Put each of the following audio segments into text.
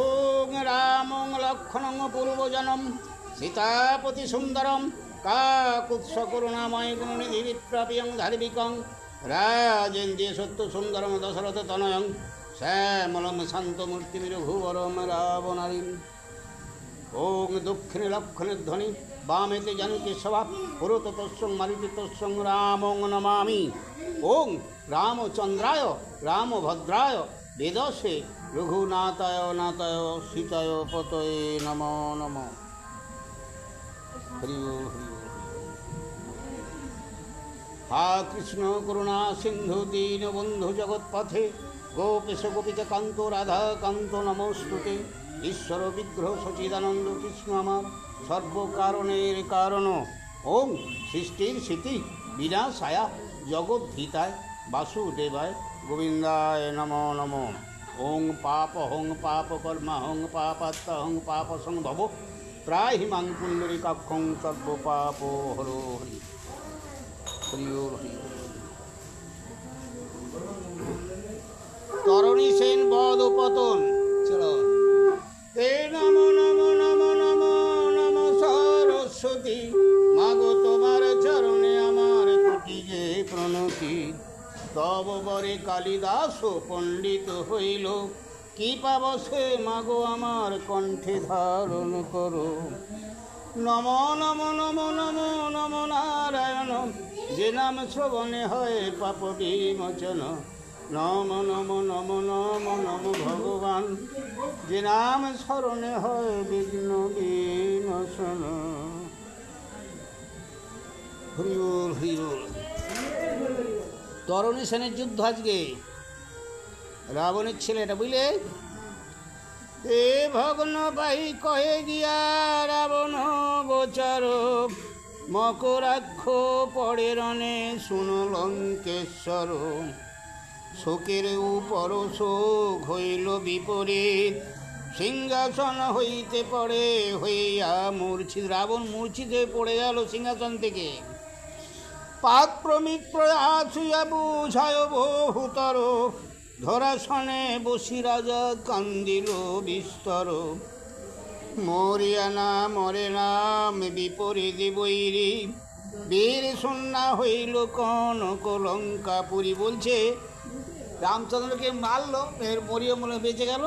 ওং রামং লক্ষণং পূর্বজনম সীতাপতি সুন্দরম কাকুৎস করুণাময় গুণনিধি বিপ্রাপিয়ং ধার্মিকং রাজেন্দ্রিয় সত্য সুন্দরম দশরথ তনয়ং শ্যামলম শান্তমূর্তিমির ভুবরম রাবণারিম। ওং দক্ষিণে লক্ষণের ধ্বনি বামেতে জানকী সভা পুরোত তস্যং মারিতি তস্যং রামং নমামি। ওং রামচন্দ্রায় রামভদ্রায় বেদসে রঘুনাথায় নাথায় সীতায় পতয়ে নমো নমঃ। হরি ওম হরি ওম। হা কৃষ্ণ করুণা সিন্ধু দীনবন্ধু জগৎপথে গোপেশ গোপিকা কান্ত রাধা কান্ত নমস্তুতে। ঈশ্বর বিগ্রহ সচিদানন্দ কৃষ্ণ আমার সর্বকারণের কারণ। ওং সৃষ্টির স্মৃতি বিনাশায়া জগদ্ধিতায় বাসুদেবায় গোবিন্দায় নমো নমঃ। ওং পাপ হং পাপ কর্মা হং পাপাত্ম হং পাপ সংভব ত্রাহি মাং পুণ্ডরীকাক্ষং সর্বপাপ হরো হরি। হরি ওম হরি। তরণী সেন বদ পতন। চলো হে নমো নমো নমো নমো নমো সরস্বতী মাগো তোমার চরণে আমার কোটি যে প্রণতি। তব বরে কালিদাস পণ্ডিত হইল কি পাবসে মাগো আমার কণ্ঠে ধারণ করো। নমো নমো নমো নমো নমো নারায়ণ যে নাম শ্রবণে হয় পাপ বিমোচন। নমো নমো নমো নমো নমো ভগবান যে নাম স্মরণে হয় বিঘ্ন বিনাশন। হরি বল হরি বল। তরণী সেনের যুদ্ধ আজকে রাবণের ছেলে, এটা বুঝলে? এ ভগ্ন পাই কহে গিয়া রাবণ গোচর মকরাক্ষ পড়ে রণে শুনো লঙ্কেশ্বর। শোকের উপর শোক হইল বিপরীত সিংহাসন হইতে পড়ে হইয়া মূর্ছিত। রাবণ মূর্ছিত হয়ে পড়ে গেল সিংহাসন থেকে। পাত প্রমিত প্রয়াসিয়া বুঝায় বহুতর ধরাসনে বসি রাজা কান্দিল বিস্তর। মরিয়া না মরে নাম বিপরীত বৈরী বীর সন্না হইল কনক লঙ্কাপুরী। বলছে রামচন্দ্রকে মারলো, এর মরিয়া মনে বেঁচে গেল,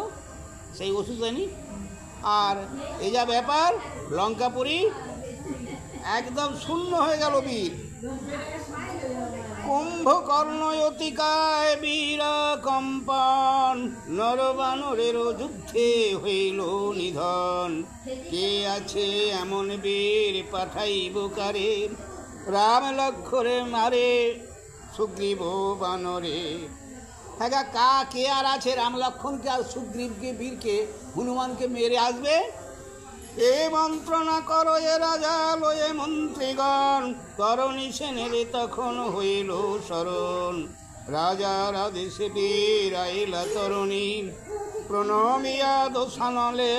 সেই ওষুধ জানি। আর এই যা ব্যাপার, লঙ্কাপুরী একদম শূন্য হয়ে গেল বীর। কুম্ভকর্ণয়তিকায় বীরা কম্পন নরবানরের যুদ্ধে হইল নিধন। কে আছে এমন বীর পাঠাইব কারে রাম লক্ষ্মণে মারে সুগ্রীব বানরে। হ্যাঁ কা কে আর আছে রাম লক্ষ্মণকে আর সুগ্রীবকে বীরকে হনুমানকে মেরে আসবে? এ মন্ত্রণা করো এ রাজা লয়ে মন্ত্রীগণ। তরণী সেনের তখন হইল স্মরণ। রাজার আদেশে বীর আইলা তরণী প্রণমিয়া দোষানলে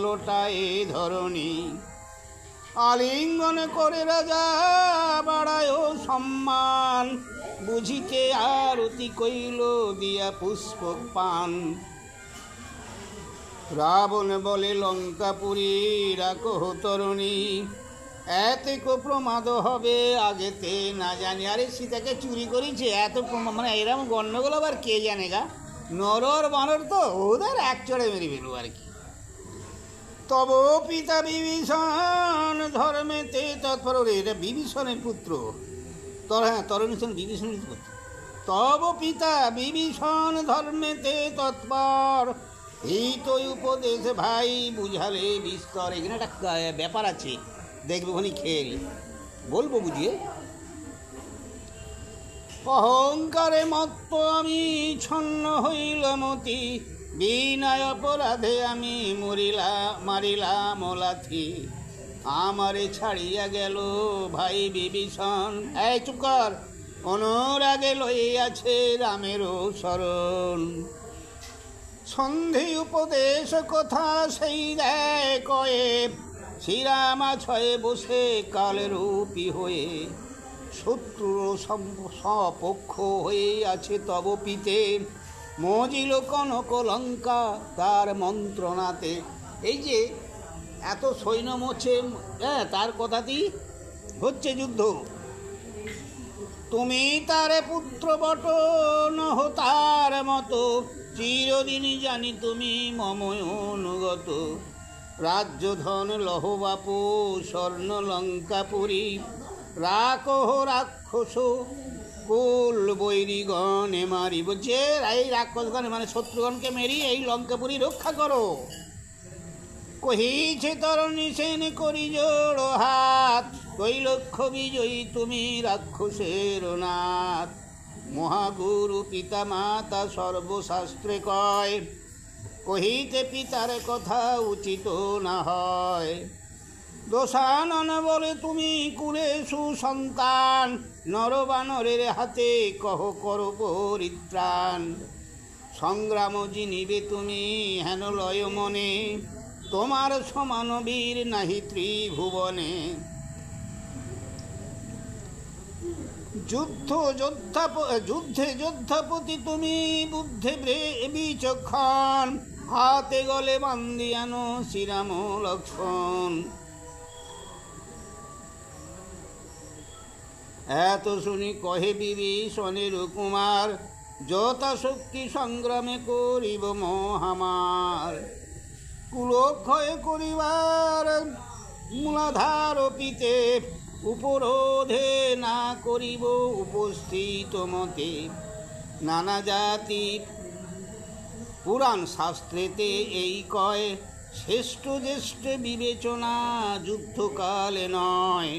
লোটায় ধরণী। আলিঙ্গন করে রাজা বাড়ায় সম্মান বুঝিতে আরতি কইল দিয়া পুষ্পক পান। রাবণ বলে লঙ্কাপুরী রাখো তরণী এত প্রমাদ হবে আগেতে না জানি। আরে সীতাকে চুরি করেছে এত মানে এরকম গণ্ডগোল আবার কে জানে গা। নরর বানর তো ওদের এক চড়ে মেরে ফেলবো আর কি। তব পিতা বিভীষণ ধর্মেতে তৎপর। এটা বিভীষণের পুত্র। হ্যাঁ তরণী সেন বিভীষণের পুত্র। তব পিতা বিভীষণ ধর্মেতে তৎপর এই তো উপদেশ ভাই বুঝালে বিস্তর। এখানে একটা ব্যাপার আছে, দেখবে ওখানে খেল বলবো বুঝিয়ে। অহংকারে মত্ত আমি ছন্ন হইল মতি বিনায় অপরাধে আমি মারিলাম লাথি। আমারে ছাড়িয়া গেল ভাই বিভীষণ। এই চুপ কর, অনুরাগে লইয়াছে রামেরও শরণ। সন্ধি উপদেশ কথা সেই দেয় কয়ে শ্রীরামা ছয়ে বসে কালরূপী হয়ে শত্রুর সপক্ষ হয়ে আছে তব পিতে, মজিল কনক লঙ্কা তার মন্ত্রণাতে। এই যে এত সৈন্য মোছে, হ্যাঁ, তার কথাতেই হচ্ছে যুদ্ধ। তুমি তারে পুত্র বট, নহ তার মতো, চিরদিনই জানি তুমি মময় অনুগত। রাজ্য ধন লহ বাপু, স্বর্ণ লঙ্কাপুরী, রাখহ রাক্ষস কুল বৈরিগণে মারি। বলছে এই রাক্ষসগণে মানে শত্রুগণকে মেরি এই লঙ্কাপুরী রক্ষা করো। কহিছে তরণী সেন করি জোড় হাত, কৈলক্ষ বিজয়ী তুমি রাক্ষসের নাথ। মহাগুরু পিতা মাতা সর্বশাস্ত্রে কয়, কহিতে পিতার কথা উচিত না হয়। দোষানন বলে তুমি কুলে সুসন্তান, নরবানরের হাতে কহ কর পরিত্রাণ। সংগ্রাম জিনিবে তুমি হেন লয় মনে, তোমার সমান বীর নাহি ত্রিভুবনে। যুদ্ধে যোদ্ধাপতি তুমি, বুদ্ধে বিচক্ষণ, হাতে গলে বান্দিয়ানো শ্রীরাম লক্ষ্মণ। এত শুনি কহে বিভীষণের কুমার, যথাশক্তি সংগ্রামে করিব মহামার। কুলক্ষয় করিবার মূলাধার পিতে, উপরোধে না করিব উপস্থিত মতে। নানা জাতি পুরাণ শাস্ত্রেতে এই কয়, শ্রেষ্ঠ জ্যেষ্ঠ বিবেচনা যুদ্ধকালে নয়।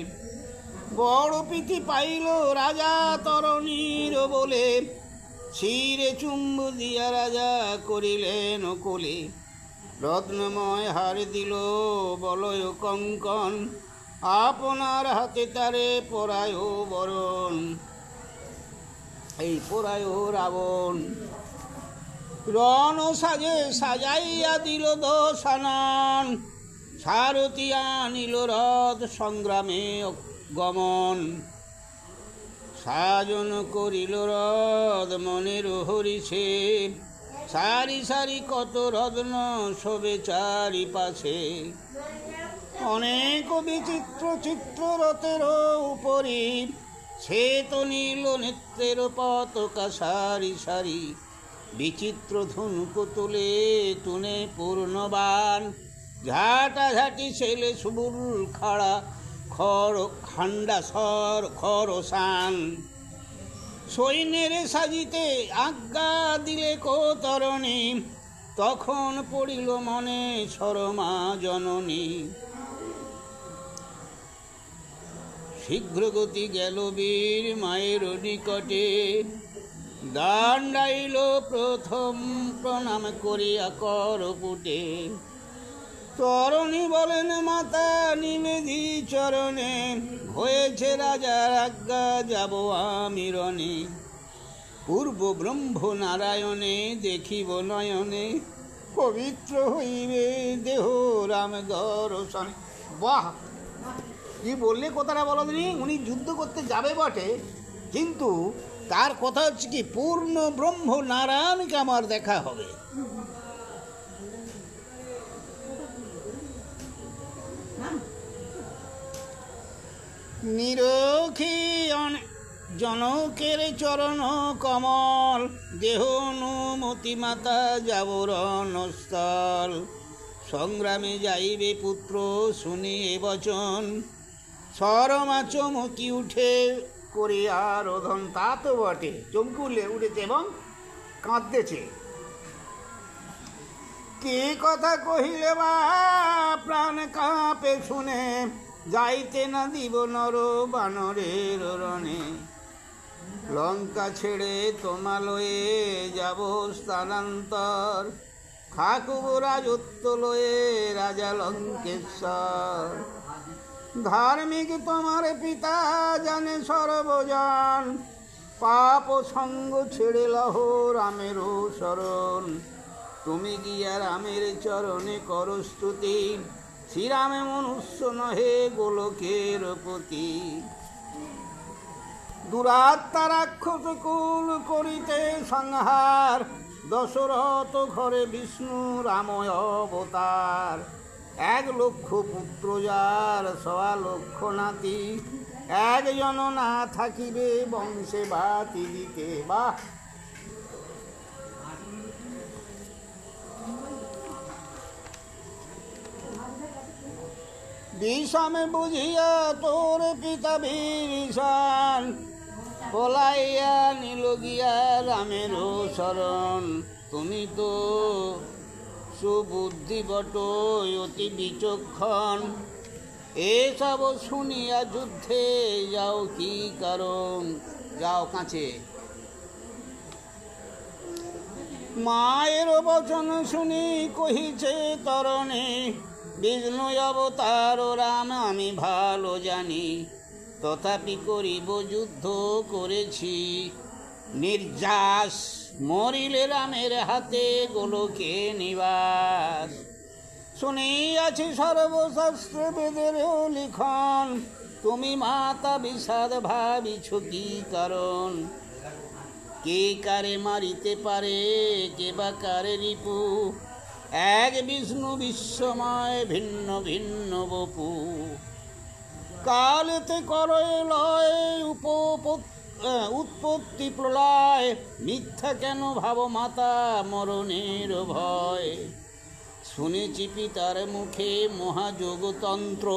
বড় প্রীতি পাইল রাজা তরণীর বলে, শিরে চুম্ব দিয়া রাজা করিলেন কোলে। রত্নময় হার দিল বলয় কঙ্কন, আপনার হাতে তারে পরায় বরণ। এই পরায় রাবণ রণ সাজে সাজাইয়া দিল দশানন, সারথি আনিল রথ সংগ্রামে গমন। সাজন করিল রথ মনের হরিষে, সারি সারি কত রত্ন শোভে চারিপাশে। অনেক বিচিত্র চিত্র রথের উপরি, শ্বেত নীল নেত্রের পতাকা সারি সারি। বিচিত্র ধনুক তুলে তুনে পূর্ণবান, ঝাঁটাঝাঁটি ছেলে সুবুল খাড়া খান্ডা সর খরসান। সৈন্যের সাজিতে আজ্ঞা দিলে কোতরণী, তখন পড়িল মনে শরমা জননী। শীঘ্র গতি গেল বীর মায়ের নিকটে, দাণ্ডাইল প্রথম প্রণাম করিয়া করপুটে। তরণী বলেন মাতা নিবেদি চরণে, হয়েছে রাজার আজ্ঞা যাব আমি রণে। পূর্ব ব্রহ্ম নারায়ণে দেখিব নয়নে, পবিত্র হইবে দেহ রাম দর্শনে। বাহ, কি বললে কথাটা বলো দিনি। উনি যুদ্ধ করতে যাবে বটে, কিন্তু তার কথা হচ্ছে কি পূর্ণ ব্রহ্ম নারায়ণকে আমার দেখা হবে। নিরখি জনকের চরণ কমল, দেহ অনুমতি মাতা যাব রণস্থল। সংগ্রামে যাইবে পুত্র শুনি এ বচন, শরমা চমকি উঠে করিয়া রোধন। তা তো বটে, চমকি উঠেছে এবং কাঁদতেছে। কি কথা কহিলে বা প্রাণ কাঁপে শুনে, যাইতে না দিব নর বানরের রণে। লঙ্কা ছেড়ে তোমালয়ে যাব স্থানান্তর, থাকুব রাজত্ব লয়ে রাজা লঙ্কেশ্বর। ধার্মিক তোমার পিতা জানে সর্বজন, পাপ সঙ্গ ছেড়ে লহ রামের শরণ। তুমি গিয়া রামের চরণে কর স্তুতি, শ্রীরামে মনুষ্য নহে গোলকের পতি। দুরাত্মা রাক্ষস কুল করিতে সংহার, দশরথ ঘরে বিষ্ণু রাময় অবতার। 1,00,000 পুত্র যার 1,25,000 নাতি, একজন না থাকিবে বংশে বাতি দিতে। বাহ! বিষমে বুঝিয়া তোর পিতা বিভীষণ, পলাইয়া নিল গিয়া রামের শরণ। তুমি তো সুবুদ্ধি বট অতি বিচক্ষণ, এসব শুনিয়া যুদ্ধে যাও কি কারণ? যাও কাছে। মায়ের বচন শুনি কহিছে তরণে, বিষ্ণু অবতার রাম আমি ভালো জানি। তথাপি করিব যুদ্ধ করেছি নির্যাস, মরিলে রামের হাতে গোলকে নিবাস। শুনিয়াছি সর্বশাস্ত্র বেদের লিখন, তুমি মাতা বিষাদ ভাবিছ কি কারণ? কে কারে মারিতে পারে, কে বা কারে রিপু, এক বিষ্ণু বিশ্বময় ভিন্ন ভিন্ন বপু। কালেতে করে লয় উৎপত্তি প্রলয়, মিথ্যা কেন ভাব মাতা মরণের ভয়। শুনেছি পিতার মুখে মহাযোগতন্ত্র,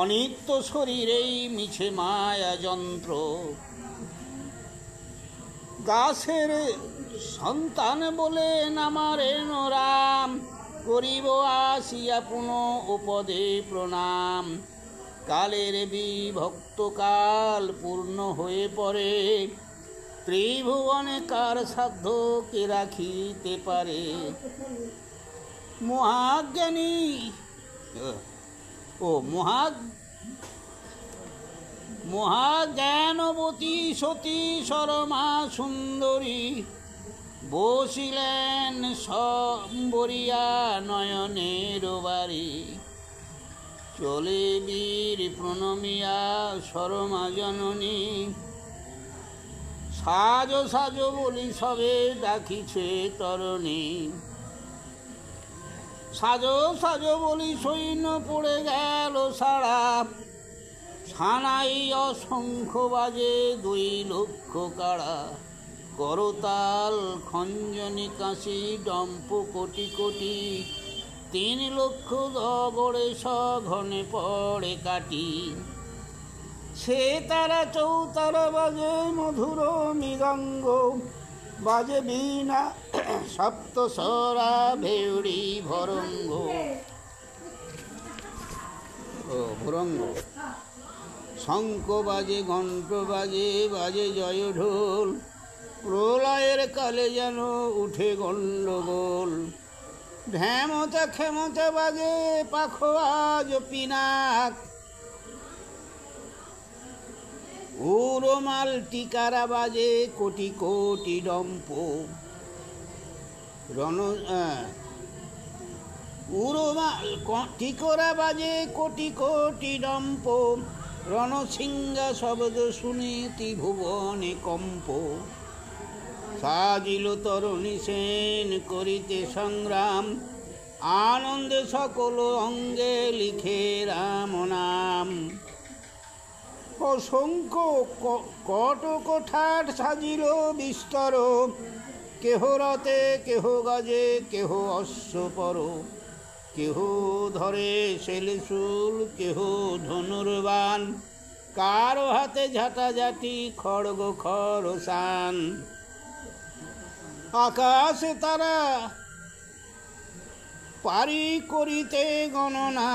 অনিত্য শরীরেই মিছে মায়া যন্ত্র। দাসের সন্তান বলে নামারেন রাম, করিব আসিয়া পুনঃ উপদে প্রণাম। কালের বিভক্ত কাল পূর্ণ হয়ে পড়ে, ত্রিভুবনে কার সাধ্য কে রাখিতে পারে? মহাজ্ঞানী মহাজ্ঞানবতী সতী শর্মা সুন্দরী, বসিলেন সম্বরিয়া নয়নের বাড়ি। চলে বীর প্রণমিয়া শর্মা জননী, সাজ সাজ বলি সবে ডাকিছে তরণী। সাজ সাজ বলি সৈন্য পড়ে গেল সারা, ছানাই অসংখ্য বাজে 2,00,000 কাড়া। করতাল খঞ্জনি কাশি ডম্প কোটি কোটি, 3,00,000 দগড়ে সঘনে পড়ে কাটি। সে তারা চৌতারা বাজে মধুর মৃদঙ্গ, বাজে বীণা সপ্তস্বরা ভেউড়ি ভরঙ্গ। ভরঙ্গ শঙ্খ বাজে, ঘণ্ট বাজে, বাজে জয় ঢোল। প্রলয়ের কালে যেন উঠে গণ্ডগোল, ঢ্যামতা ক্ষমতা বাজে পাখোয়াজ পিনাক। উড়োমাল টিকারা বাজে কোটি কোটি ডম্প, উড়োমাল টিকরা বাজে কোটি কোটি ডম্প। রণসিংহা শব্দ শুনি ত্রিভুবনে কম্প। সাজিল তরুণী সেন করিতে সংগ্রাম, আনন্দে সকল অঙ্গে লিখে রাম নাম। অসংখ্য কটক ঠাট সাজিল বিস্তর, কেহ রথে কেহ গজে কেহ অশ্বপর। কেহ ধরে শেলশূল কেহ ধনুর্বাণ, কারো হাতে ঝাঁটাঝাঁটি খড়গ খরসান। আকাশে তারা পারি করিতে গণনা,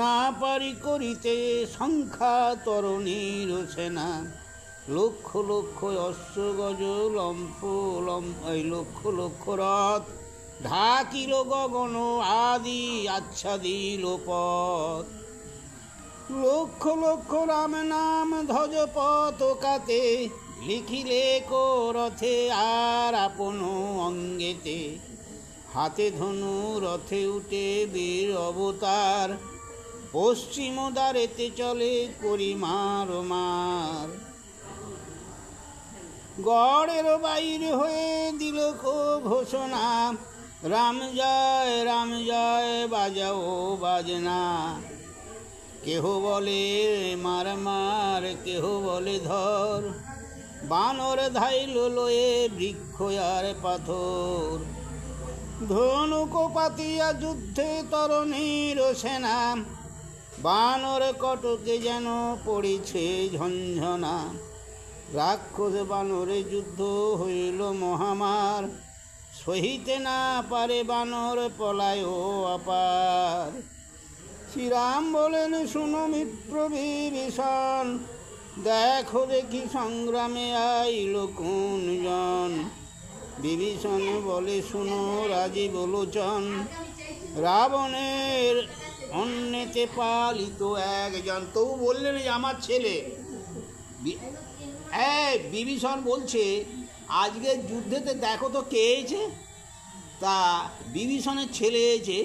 না পারি করিতে সংখ্যা তরুণীর সেনা। 1,00,000 অশ্বগজ লম্ফ এই 1,00,000 রথ, ঢাকিল গগন আদি আচ্ছাদিল পথ। 1,00,000 রাম নাম ধ্বজ পতাকাতে, লিখিলে কো রথে আর আপন অঙ্গেতে। হাতে ধনু রথে উঠে বীর অবতার, পশ্চিম দ্বারেতে চলে করি মার মার। গড়ের বাইরে হয়ে দিল কো ঘোষণা, রাম জয় বাজাও বাজনা। কেহ বলে মার মার, কেহ বলে ধর, বানর ধাইল লয়ে বৃক্ষ আর পাথর। ধনুক পাতিয়া যুদ্ধে তরণীর সেনা, বানর কটকে যেন পড়েছে ঝঞ্ঝনা। রাক্ষস বানরে যুদ্ধ হইল মহামার, সহিতে না পারে বানর পলায় অপার। শ্রীরাম বলেন শুনো মিত্র বিভীষণ, দেখো দেখি সংগ্রামে আইল কোন জন। বিভীষণ বলে শুনো রাজীব লোচন, রাবণের অন্যতে পালিত একজন। তবু বললেন যে আমার ছেলে। বিভীষণ বলছে আজকের যুদ্ধেতে দেখো তো কে এসেছে। তা বিভীষণের ছেলে এসেছে,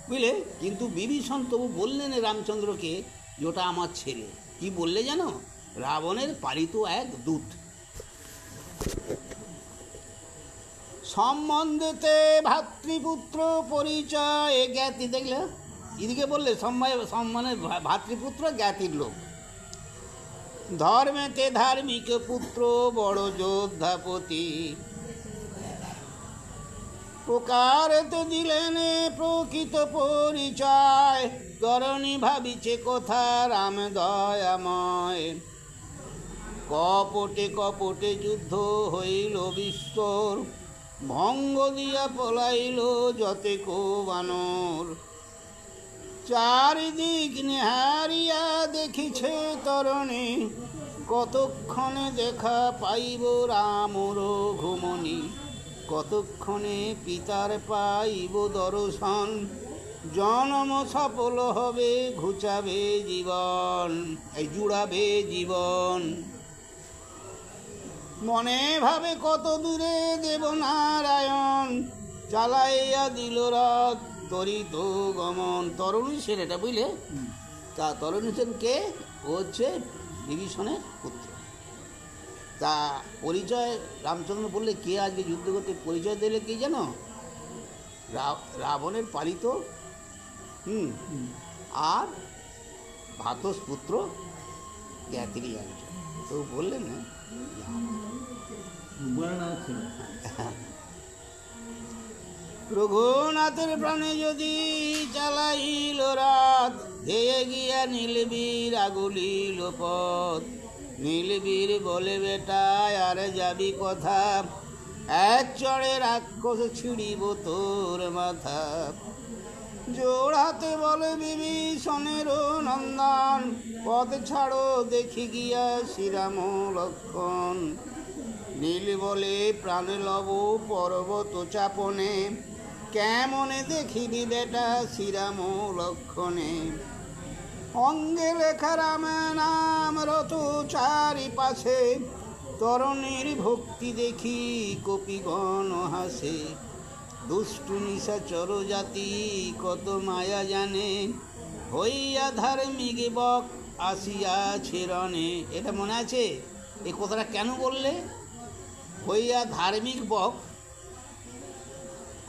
বুঝলে। কিন্তু বিভীষণ তবু বললেন রামচন্দ্রকে যে ওটা আমার ছেলে। কি বললে জানো? রাবণের পালিত এক দূত। সম্বন্ধেতে ভাতৃপুত্র পরিচয় জ্ঞাতি, দেখলে এদিকে বললে সম্মানে ভাতৃপুত্র জ্ঞাতির লোক। ধর্মেতে ধার্মিক পুত্র বড় যোদ্ধাপতি, প্রকারেতে দিলেন প্রকৃত পরিচয়। তরণী ভাবিছে কথা রাম দয়াময়, কপটে কপটে যুদ্ধ হইল বিস্তর, ভঙ্গ দিয়া পলাইল যতে কো বানর। চারিদিক নিহারিয়া দেখিছে তরণী, কতক্ষণে দেখা পাইব রাম রঘুমণি। কতক্ষণে পিতার পাইব দর্শন, জন্ম সফল হবে ঘুচাবে জীবন, এই জুড়াবে জীবন। মনে ভাবে কত দূরে দেবনারায়ণ, চালাইয়া দিল রথ তরিত গমন। তরুণী ছেলেটা, বুঝলে। তা তরুণী সেন কে? ও হচ্ছে বিভীষণের পুত্র। তা পরিচয় রামচন্দ্র বললে কে আজকে যুদ্ধ করতে পরিচয় দিলে কি জানো? রাবণের পালিত আর ভাতস পুত্র জ্ঞাতিরই একজন। তো বললেন না রঘুনাথের প্রাণে যদি চালাইল রাত, ধেয়ে গিয়া নীলবীর আগুলিল পথ। নীলবীর বলে বেটায় আর যাবি কথা, এক চড়ে রাক্ষস ছিড়িব তোর মাথা। জোড়াতে বলে বিভীষণের নন্দন, পথ ছাড়ো দেখি গিয়া শ্রীরাম লক্ষণ। নীল বলে প্রাণ লব পর্বত চাপনে, কেমনে দেখিবি বেটা শ্রীরাম লক্ষণে। অঙ্গে লেখা রাম নাম রত চারিপাশে, তরণীর ভক্তি দেখি কপিগণ হাসে। দুষ্টু নিশাচর জাতি কত মায়া জানে, হইয়া ধার্মিক বক আসিয়াছে রণে। এটা মনে আছে? এই কথাটা কেন বললে? হইয়া ধার্মিক বক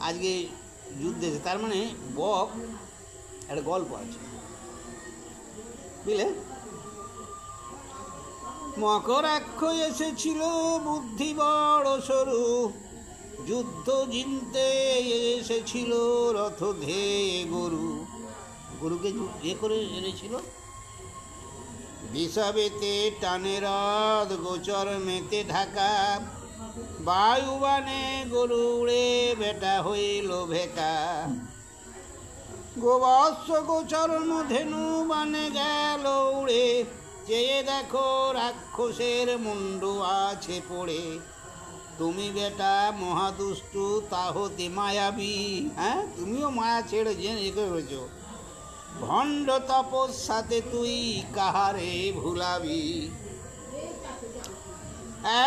আজকে যুদ্ধে, তার মানে বক একটা গল্প আছে, বুঝলে। মকরাক্ষ এসেছিল বুদ্ধি বড় সরু, যুদ্ধ জিনতে এসেছিল রথ ধেয়ে গরু। গরুকে করে এনেছিল। বিষাবেতে টানে রথ গোচর মেতে ঢাকা, বায়ুবানে গরু উড়ে বেটা হইল ভেকা। গোবৎস গোচরণ ধেনু বানে গেল উড়ে, চেয়ে দেখো রাক্ষসের মুন্ডু আছে পড়ে। তুমি বেটা মহাদুষ্টু তাহতে মায়াবী, হ্যাঁ তুমিও মায়া ছেড়ে জেনে করেছ। ভণ্ড তপস্যাতে তুই কাহারে ভুলাবি।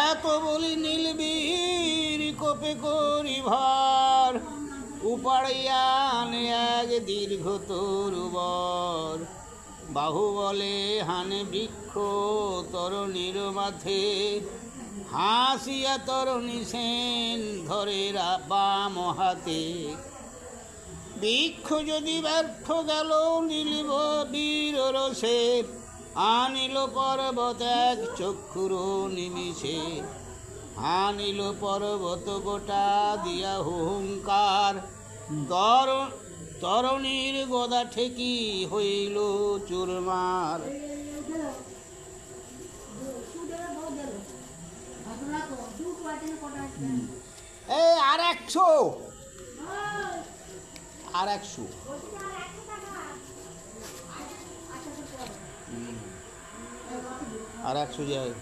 এত বলি নীলবীর কোপে করি ভর, উপাড়িয়া আনে এক দীর্ঘ তরুবর। বাহু বলে হানে বৃক্ষ তরণীর মাথে, হাসিয়া তরণী সেন ধরে বাম হাতে। বৃক্ষ যদি ব্যর্থ গেল নীলিব বীর রসে, আনিল পর্বত এক চক্ষুর নিমিষে। আনিল পর্বত গোটা দিয়া হুঙ্কার, তরণীর গদা ঠেকি হইল চুরমার। এই আর 100 আর 100 আর 100 যায়।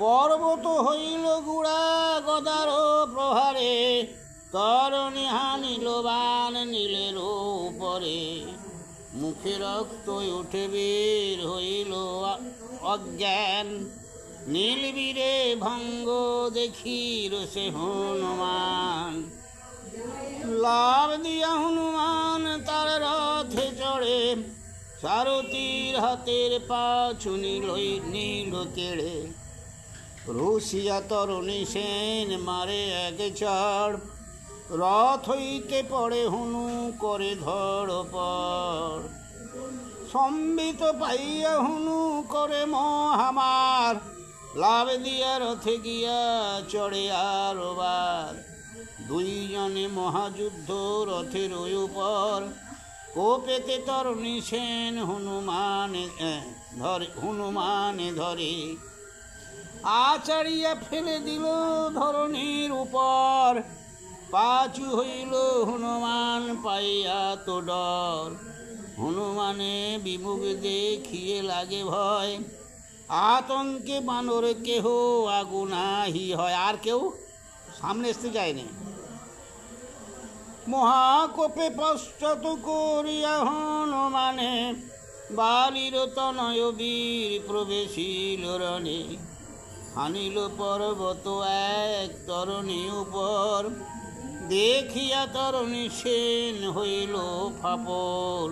পর্বত হইল গুড়া গদার প্রহারে, তরণী হানিল বান নীলের উপরে। মুখে রক্ত উঠে বের হইল অজ্ঞান, নীলবীরে ভঙ্গ দেখি রসে হনুমান। লাভ দিয়া হনুমান তার রথে চড়ে, সারথীর হাতের পাছু নীল কেড়ে। রুশিয়া তরণী সেন মারে এক চড়, রথ হইতে পড়ে হনু করে ধড়পড়। সম্বিত পাইয়া হনু করে মহামার, লাভ দিয়া রথে গিয়া চড়ে আরবার। দুইজনে মহাযুদ্ধ রথের উপর, কোপেতে তরণী সেন হনুমানে ধরে। আচারিয়া ফেলে দিল ধরণীর উপর, পাচু হইল হনুমান পাইয়া তো ডর। হনুমানে বিমুখ দেখিয়ে লাগে ভয়, আতঙ্কে বানর কেহ আগুনাহি হয়। আর কেউ সামনে আসতে যায়নি। মহাকোপে পশ্চাৎ করিয়া হনুমানে, বালির তনয় বীর প্রবেশিল রণে। হানিল পর্বত এক তরণী উপর, দেখিয়া তরণী সেন হইল ফাপর।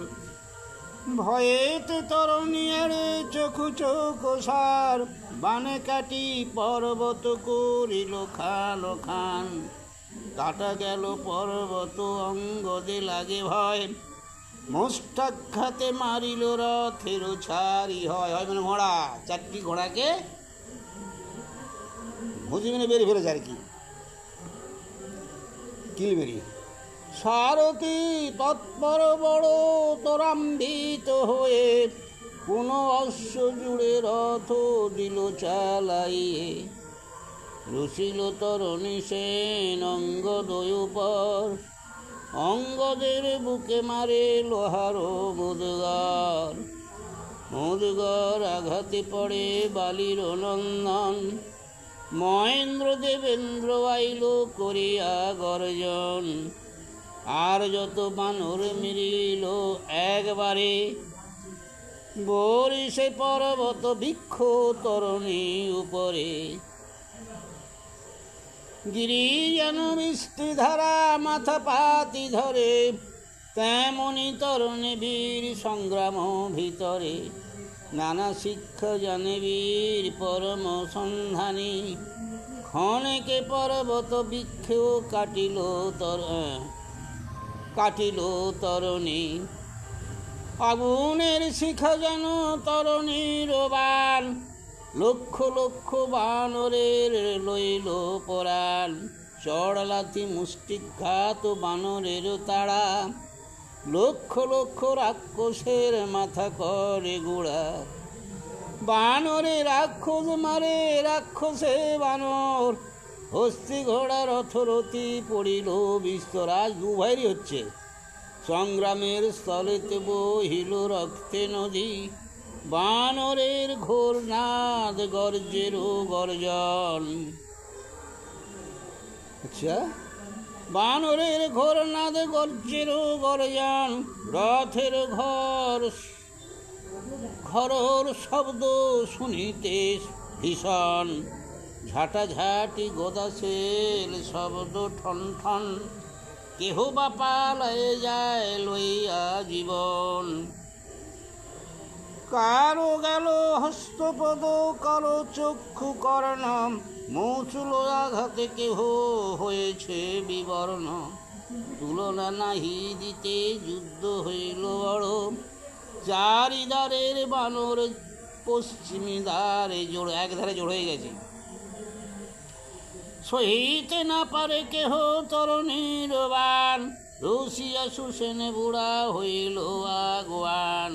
ভয়েতে তরণী এড়ে চোখু চোখ সার, বানে কাটি পর্বত করিল খাল খান। কাটা গেল পর্বত অঙ্গদে লাগে ভয়, মুষ্টাঘাতে মারিল রথের ছাড়ি হয়। মানে ঘোড়া, 4টি ঘোড়াকে ভুজি মেনে বেরিয়ে ফেলেছে আর কি, কিলবেরি। সারথি তৎপর বড় ত্বরান্বিত হয়ে, কোন অশ্ব জুড়ে রথ দিল চালাইয়ে। রুশিল তরণী সেন অঙ্গদয় উপর, অঙ্গদের বুকে মারে লোহার মুদগর। মুদগর আঘাতে পড়ে বালির নন্দন, মহেন্দ্র দেবেন্দ্র আইল করিয়া গর্জন। আর যত বানর মিলিল একবারে, বরিশে পর্বত বৃক্ষ তরণী উপরে। গিরি যেন বৃষ্টি ধারা মাথা পাতি ধরে, তেমনি তরণী বীর সংগ্রাম ভিতরে। নানা শিক্ষা জানে বীর পরম সন্ধানী, ক্ষণেকে পর্বত বৃক্ষেও কাটিল তরণী। আগুনের শিখা যেন তরণীর বান, লক্ষ লক্ষ বানরের লইল পরাণ। চড়লাথি মুষ্টিঘাত বানরের তাড়া, লক্ষ লক্ষ রাক্ষসের মাথা করে গুড়া। বানরে রাক্ষস মারে রাক্ষসে বানর, হস্তি ঘোড়া রথরথি পড়িল বিস্তরাজ। দুভাইরই হচ্ছে। সংগ্রামের স্থলেতে বহিল রক্তে নদী, বানরের ঘোর নাদ গর্জের গর্জন। আচ্ছা, বানরের ঘোর নাদ গর্জের গর্জন। রথের ঘরর শব্দ শুনিতে ভীষণ, ঝাঁটাঝাঁটি গদাসেল শব্দ ঠন ঠন। কেহ বা পালায়ে যায় লইয়া জীবন। কারো গেল হস্তপদ, কারো চক্ষু কর্ণ, মৌচুল আঘাতে কেহ হয়েছে বিবর্ণ। তুলনা নাহি দিতে যুদ্ধ হইল বড়, চারিদারের বানর পশ্চিমী দ্বারে জোড়, এক ধারে জোড় হয়ে গেছে। সহিতে না পারে কেহ তরুণীর বান, রসিয়া সুসেন বুড়া হইল আগুয়ান।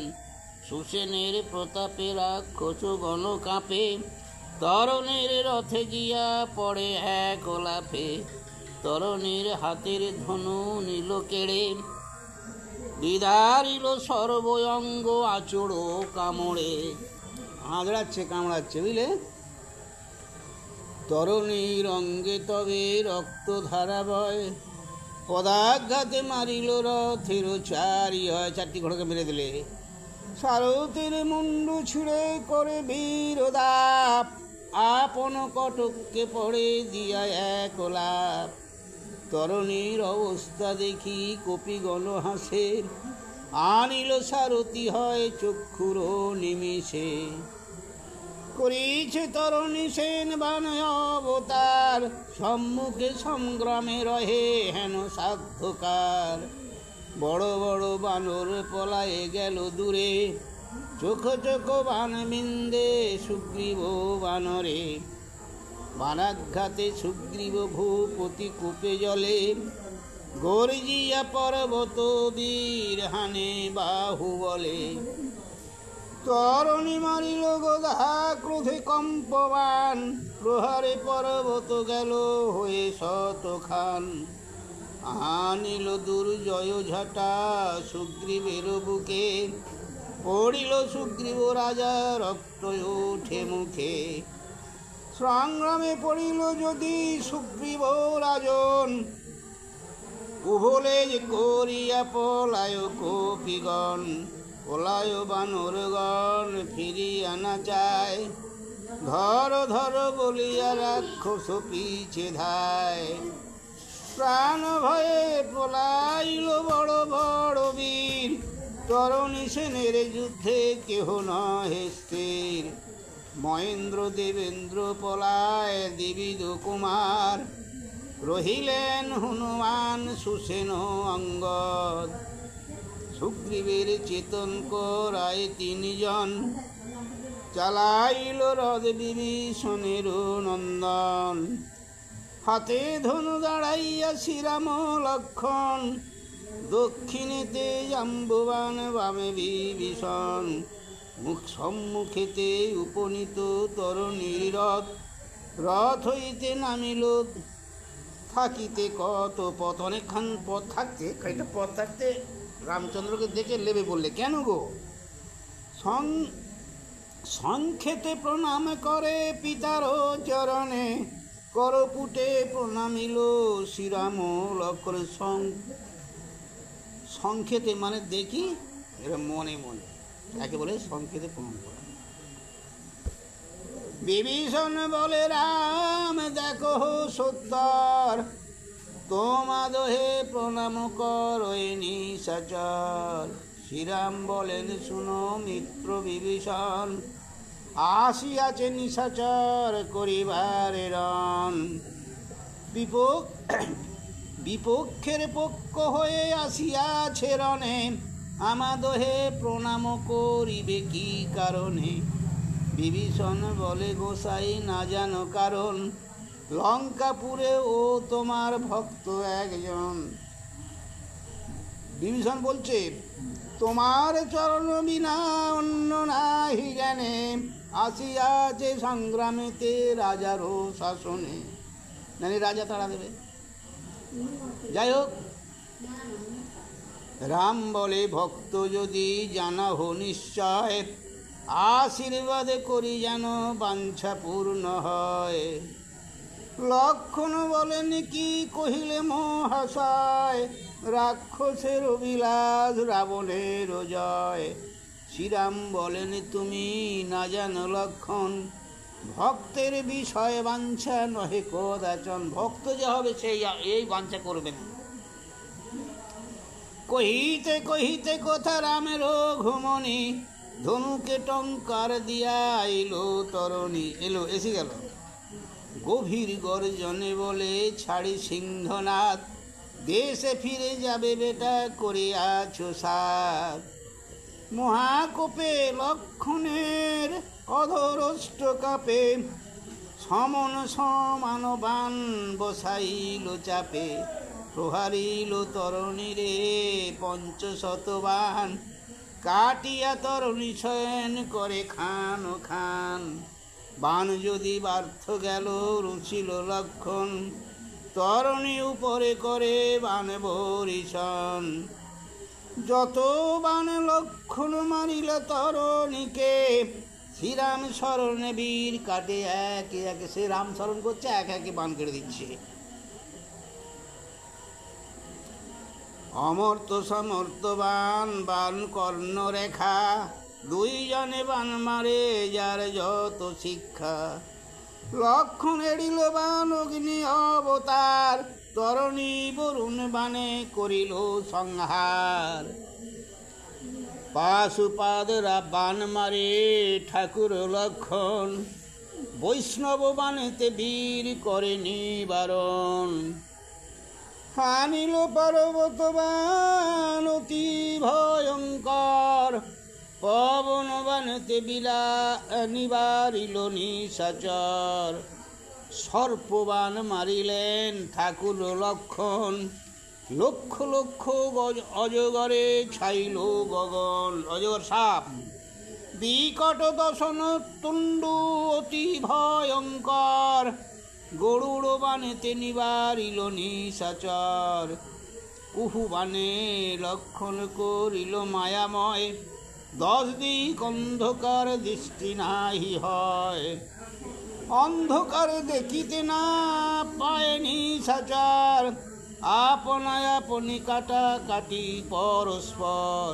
সুসেনের প্রতাপে রাক্ষস গণ কাঁপে, তরুণীর রথে গিয়া পড়ে এক লাফে। তরুণীর হাতের ধনু নীল কেড়ে, বিদারিল সর্বঙ্গ আচড় কামড়ে। আঁচড়াচ্ছে কামড়াচ্ছে, বুঝলে। তরুণীর অঙ্গে তবে রক্ত ধারা বয়, পদাঘাতে মারিল রথের চারি হয়, চারটি ঘোড়াকে মেরে দিলে। সারথীর মুন্ডু ছিঁড়ে করে বীরদাপ, আপন কটককে পড়ে দিয়া এক লাভ। তরুণীর অবস্থা দেখি কপিগণ হাসে, আনিল সারথি হয় চক্ষুর নিমিষে। করিছে তরুণী সেন বান অবতার, সম্মুখে সংগ্রামে রহে হেন সাধ্যকার। বড় বড় বানর পলায়ে গেল দূরে, চোখ চোখ বান বিন্দে সুগ্রীব বানরে। বানাঘাতে সুগ্রীব ভূপতি কূপে জলে, গর্জিয়া পর্বত বীর হানে বাহু বলে। তরণী মারিল গোধা ক্রোধে কম্পমান, প্রহারে পর্বত গেল হয়ে শতখান। আনিল দুর্জয় ঝাঁটা সুগ্রীবের বুকে, পড়িল সুগ্রীব রাজা রক্ত ওঠে মুখে। সংগ্রামে পড়িল যদি সুগ্রীব রাজন, উভলে যে করিয়া পলায় কপিগণ। পলায় বানরগণ ফিরিয়া না চায়, ধর ধর বলিয়া রাক্ষস পিছে ধায়। প্রাণ ভয়ে পলাইল বড় বড় বীর, তরণী সেনের যুদ্ধে কেহ নহে স্থির। মহেন্দ্র দেবেন্দ্র পলায় দেবিদ কুমার, রহিলেন হনুমান সুসেন অঙ্গদ। সুগ্রীবের চেতন করায় তিনজন, চালাইল রথ বিভীষণের নন্দন। হাতে ধনু দাঁড়াইয়া শ্রীরাম লক্ষণ, দক্ষিণেতে জাম্বুবান বামে বিভীষণ। মুখ সম্মুখেতে উপনীত তরুণীর রথ, রথ হইতে নামিল থাকিতে কত পথ। অনেকক্ষণ পথ থাকতে, খানিকটা পথ থাকতে রামচন্দ্রকে দেখে লেবে বললে, কেন গো? সংক্ষেতে প্রণাম করে পিতার চরণে, করপুটে প্রণামিল শ্রীরাম লক্ষণ। সংক্ষেতে মানে দেখি, এরা মনে মনে একে বলে সংক্ষেতে প্রণাম করে। বিভীষণ বলে, রাম দেখো সত্তর, তোমাদহে প্রণাম করই নিশাচর। শ্রীরাম বলেন, শুনো মিত্র বিভীষণ, আসিয়াছে নিশাচর করিবারে রণ। বিপক্ষের পক্ষ হয়ে আসিয়াছে রণে, আমাদহে প্রণাম করিবে কি কারণে? বিভীষণ বলে, গোসাই না জানো কারণ, লঙ্কাপুরে ও তোমার ভক্ত একজন। বিভীষণ বলছে, তোমার চরণ বিনা অন্য নাহি জ্ঞানে, আসিয়াছে সংগ্রামেতে রাজারও শাসনে। নানি রাজা তাড়া দেবে। যাই হোক, রাম বলে, ভক্ত যদি জানা হো নিশ্চয়, আশীর্বাদ করি যেন বাঞ্ছা পূর্ণ হয়। লক্ষণ বলেন, কি কহিলে মহাশয়, রাক্ষসের অভিলাষ রাবণের জয়। শ্রীরাম বলেন, তুমি না জানো লক্ষণ, ভক্তের বিষয় বাঞ্ছা নহে কদাচন। ভক্ত যে হবে সেই এই বাঞ্ছা করবে না। কহিতে কহিতে কথা রামের ঘুমনি, ধনুকে টঙ্কার দিয়া এলো তরণী, এসে গেল। গভীর গর্জনে বলে ছাড়ি সিংহনাথ, দেশে ফিরে যাবে বেটা করিয়াছ সাধ। মহাকোপে লক্ষণের অধরষ্ট কাপে, সমন সমান বান বসাইল চাপে। প্রহারিল তরণীরে পঞ্চশতবান, কাটিয়া তরণী শয়ন করে খান ও খান। বান যদি ব্যর্থ গেল রুচিল লক্ষণ, তরণী উপরে করে বান বরিশন। যত বান লক্ষণ মারিল তরণীকে, শ্রীরাম স্মরণে বীর কাটে একে একে। সে রাম স্মরণ করছে, একে একে বান কেটে দিচ্ছে। অমর্ত সমর্থবান বান কর্ণরেখা, দুইজনে বান মারে যার যত শিক্ষা। লক্ষণ এড়িল বান অগ্নি অবতার, তরণী বরুণ বানে করিল সংহার। পাশুপাদরা বান মারে ঠাকুর লক্ষণ, বৈষ্ণব বানেতে বীর করে নিবারণ। হানিল পর্বত বান অতি ভয়ঙ্কর, পবন বানেতে নিবারিল নিশাচর। সর্পবান মারিলেন ঠাকুর লক্ষণ, লক্ষ লক্ষ অজগরে ছাইল গগন। অজগর সাপ বিকট দশন তুণ্ডু অতি ভয়ঙ্কর, গরুড় বানেতে নিবারিল নিশাচর। কুহু বানে লক্ষণ করিল মায়াময়, 10 দিক অন্ধকার দৃষ্টি নাহি হয়। অন্ধকারে দেখিতে না পায় নিশাচর, আপনায় আপনি কাটা কাটি পরস্পর।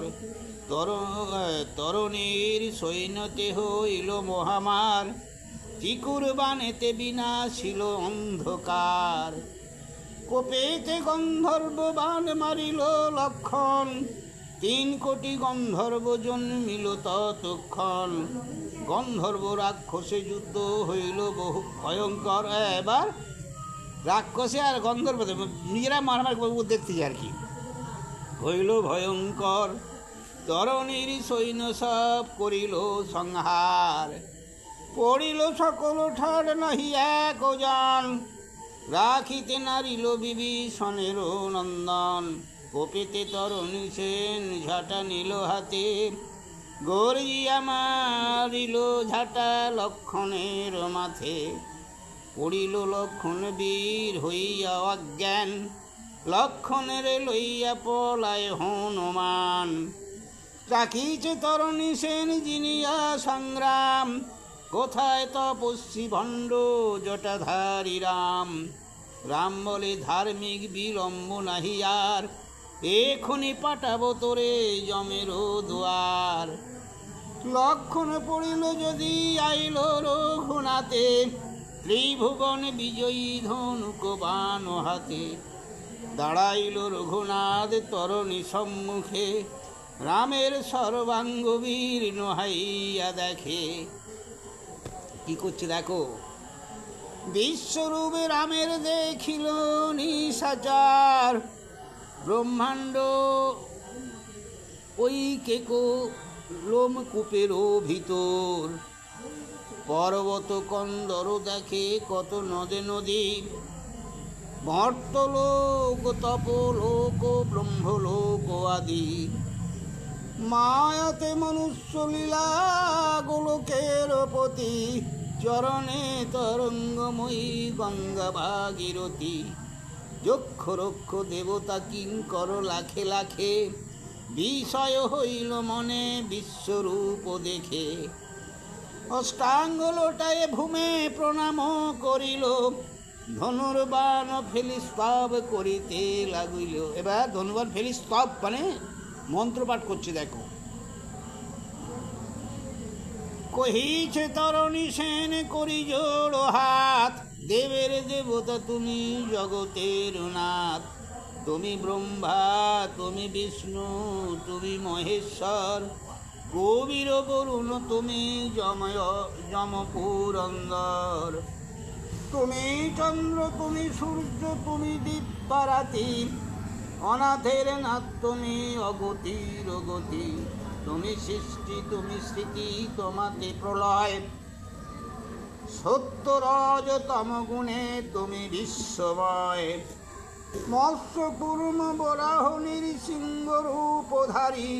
তরণীর সৈন্যতে হইল মহামার, চিকুর বানেতে বিনাশিল অন্ধকার। কোপেতে গন্ধর্ব বান মারিল লক্ষণ, 3 কোটি গন্ধর্ব জন্মিল ততক্ষণ। গন্ধর্ব রাক্ষসে যুদ্ধ হইল বহু ভয়ঙ্কর। এবার রাক্ষসে আর গন্ধর্ব নিজেরা মারামারি দেখতে যায় আর কি, হইল ভয়ঙ্কর। তরণীর সৈন্য সব করিল সংহার, পড়িল সকল ঠাড় নাহি এক জন। রাখিতে নারিল বিভীষণের নন্দন, কোপেতে তরণী সেন ঝাঁটা নিল হাতে। গর্জিয়া মারিল ঝাঁটা লক্ষণের মাথে, পড়িল লক্ষণ বীর হইয়া অজ্ঞান। লক্ষণের লইয়া পলায় হনুমান, রাখিছে তরণী সেন জিনিয়া সংগ্রাম। কোথায় তপস্বী ভণ্ড জটাধারী রাম, রাম বলে ধার্মিক বিলম্ব নাহি আর। এখনি পাঠাব তোরে যমের দুয়ার। লক্ষণ পড়িল যদি আইল রঘুনাথে, ত্রিভুবন বিজয়ী ধনুক বান হাতে। দাঁড়াইল রঘুনাথ তরণী সম্মুখে, রামের সর্বাঙ্গ বীর্ণ হইয়া দেখে। কি করছে দেখো, বিশ্বরূপে রামের দেখিল নিশাচর। ব্রহ্মাণ্ড ওই কেকো লোমকূপের ভিতর, পর্বত কন্দর দেখে কত নদে নদী। মর্তলোক তপলোক ব্রহ্মলোক আদি, মায়াতে মনুষ্য লীলা গোলকের পতি। চরণে তরঙ্গময়ী গঙ্গা ভাগীরথী, যক্ষ রক্ষ দেবতা কিঙ্কর লাখে লাখে। বিষয় হইল মনে বিশ্বরূপ দেখে, অষ্টাঙ্গ লোটায় ভূমে প্রণাম করিল। ধনুর্বাণ ফেলি স্তব করিতে লাগিল। এবার ধনুর্বাণ ফেলি স্তব মানে মন্ত্রপাঠ করছে দেখো। কহিছে তরণী সেন করি জোড় হাত, দেবের দেবতা তুমি জগতের নাথ। তুমি ব্রহ্মা তুমি বিষ্ণু তুমি মহেশ্বর, কবির বরুণ তুমি যমপুরন্দর, তুমি চন্দ্র তুমি সূর্য তুমি দিব্যারাতি, অনাথের নাথ তুমি অগতির গতি, তুমি সৃষ্টি তুমি স্মৃতি তোমাতে প্রলয়, সত্য রজ তম গুণে তুমি বিশ্বময়, মৎস্য কুর্ম বরাহ নৃসিংহ রূপধারী,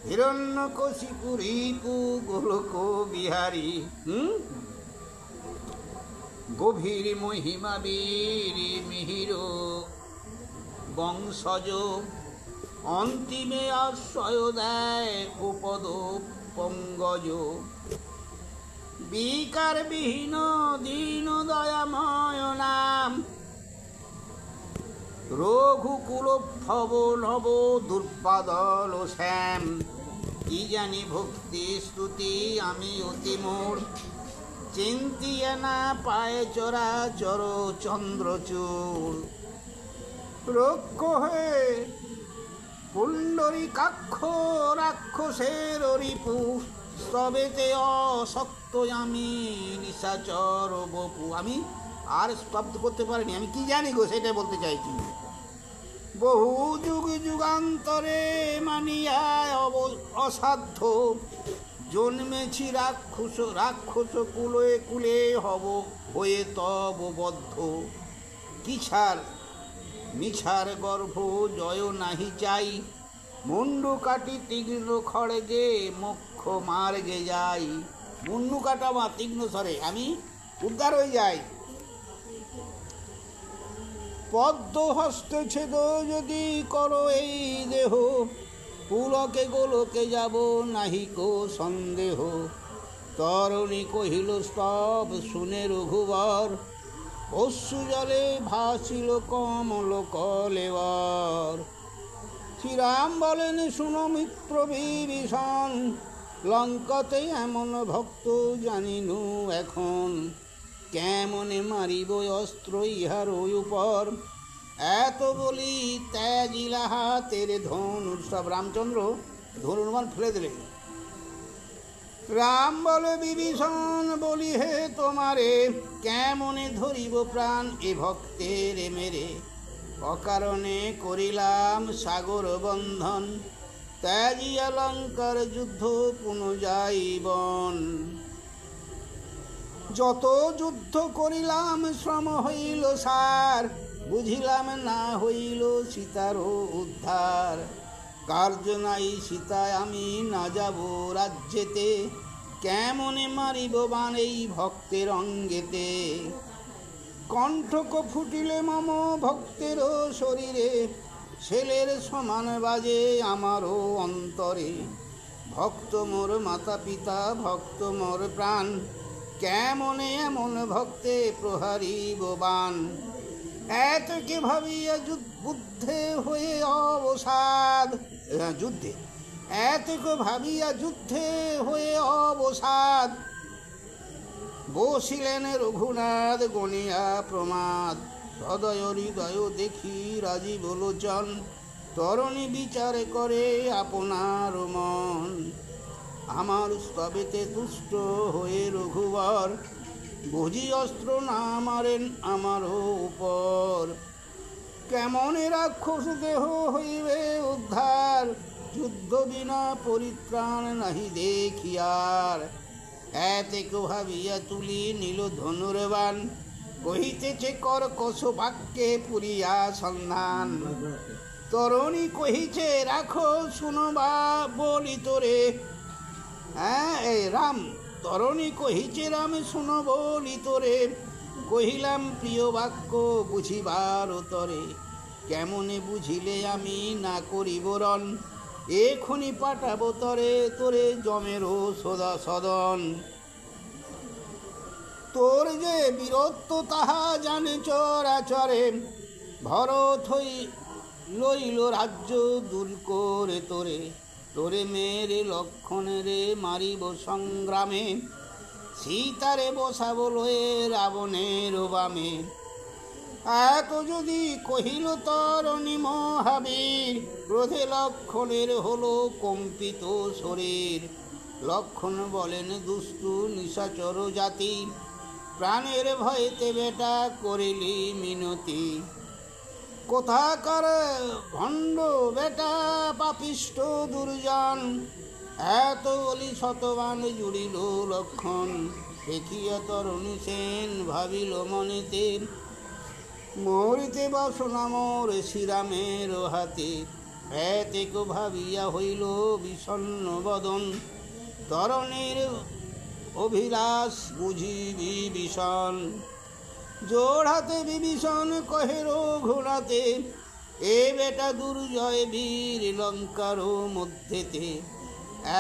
হিরণ্যকশিপু রিপু গোলক বিহারী। গভীর মহিমা বীর মিহির বংশজ, অন্তিমে আশ্রয় দেয় উপদ পঙ্গজ, বিকার বিহীন দীন দয়াময় নাম, রঘুকুল ভব নব দুর্বাদল শ্যাম, কি জানি ভক্তি স্তুতি আমি অতি মোর, চিন্তিয়া না পায় চরাচর চন্দ্রচূড়, রক্ষ হয়ে পুণ্ডরীকাক্ষ রাক্ষসের রিপু, স্তবেতে অসক্ত আমি নিশাচর বপু। আমি আর স্তব্ধ করতে পারিনি, আমি কি জানি গো, সেটাই বলতে চাইছি। বহু যুগ যুগান্তরে মানিয়া অসাধ্য, জন্মেছি রাক্ষস রাক্ষস কুলে কুলে হব হয়ে তব বদ্ধ, কিছার মিছার গর্ভ জয় নাহি চাই, মুন্ডু কাটি তীক্ষ্ণ খড়গে মোক্ষ মার্গে যাই। মুন্ডু কাটা বা তীক্ষ্ণ স্বরে আমি উদ্ধার হয়ে যাই। পদ্ম হস্তে ছেদ যদি করো এই দেহ, পুলকে গোলকে যাব নাহিকো সন্দেহ, তরণী কহিল স্তব শুনে রঘুবর, অশ্রু জলে ভাসিল কমল কলেবর। শ্রীরাম বলেন শুনো মিত্র বিভীষণ, লঙ্কাতে এমন ভক্ত জানিনু এখন, কেমনে মারিব অস্ত্র ইহার উপর, এত বলি ত্যাজিলা হাতের ধনুর। সব রামচন্দ্র ধনুর্বাণ ফেলে দিলেন। রাম বলে বিভীষণ বলি হে তোমারে, কেমনে ধরিব প্রাণ এ ভক্তের মেরে, অকারণে করিলাম সাগর বন্ধন, ত্যাজিয়া লঙ্কার যুদ্ধ পুনযাইবন। যত যুদ্ধ করিলাম শ্রম হইল সার, বুঝিলাম না হইল সীতার উদ্ধার, কার্য নাই সীতায় আমি না যাব রাজ্যেতে, কেমনে মারিব বাণ এই ভক্তের অঙ্গেতে, কণ্ঠক ফুটিলে মম ভক্তের শরীরে, ছেলের সমান বাজে আমারও অন্তরে, ভক্ত মোর মাতা পিতা ভক্ত মোর প্রাণ, কেমনে এমন ভক্তে প্রহারিব বাণ, এতকে ভাবিয়া বুদ্ধে হয়ে অবসাদ, যুদ্ধে এতকে ভাবিয়া যুদ্ধে হয়ে অবসাদ, বসিলেন রঘুনাথ গণিয়া প্রমাদ, হৃদয় হৃদয় দেখি রাজীব লোচন, তরণী বিচার করে আপনার মন, আমার স্তবেতে তুষ্ট হয়ে রঘুবর, বুঝি অস্ত্র না মারেন আমারও উপর, কেমনে রাক্ষস দেহ হইবে উদ্ধার, যুদ্ধ বিনা পরিত্রাণ নাহি দেখিয়ার, এতেকে ভাবিয়া তুলি নীল ধনুর্বাণ, কহিতেছে কর্কশ বাক্যে পুরিয়া সন্ধান, তরণী কহিছে রাখো শুনবা বলি তোরে। হ্যাঁ এই রাম, তরণী কহিছে রাম শুনো বলি তোরে, কহিলাম প্রিয় বাক্য বুঝিবার তরে, কেমনে বুঝিলে আমি না করিব রণ, এখনি পাঠাবো তরে তোরে জমেরও সদা সদন, তোর যে বীরত্ব তাহা জানে চরাচরে, ভরত হই লইল রাজ্য দূর করে তোরে, তোরে মেরে লক্ষণেরে মারিব সংগ্রামে, সীতারে বসাবো লয়ে রাবণের বামে, এত যদি কহিল তরণী মহাবীর, ক্রোধে লক্ষণের হলো কম্পিত শরীর। লক্ষণ বলেন দুষ্টু নিশাচর জাতি, প্রাণের ভয়েতে বেটা করিলি মিনতি। কোথাকার ভণ্ড বেটা পাপিষ্ট দুর্জন, এত বলি শতবান জুড়িল লক্ষণ। দেখিয়া তরুণী সেন ভাবিল মনেতে, মরিতে বাসনা মোর শ্রীরামের হাতে। এতেক ভাবিয়া হইল বিষণ্ণ বদন, তরণীর অভিলাষ বুঝি বিভীষণ। জোড় হাতে বিভীষণ কহে রঘুনাথে, এ বেটা দুর্জয় বীর লঙ্কার মধ্যেতে।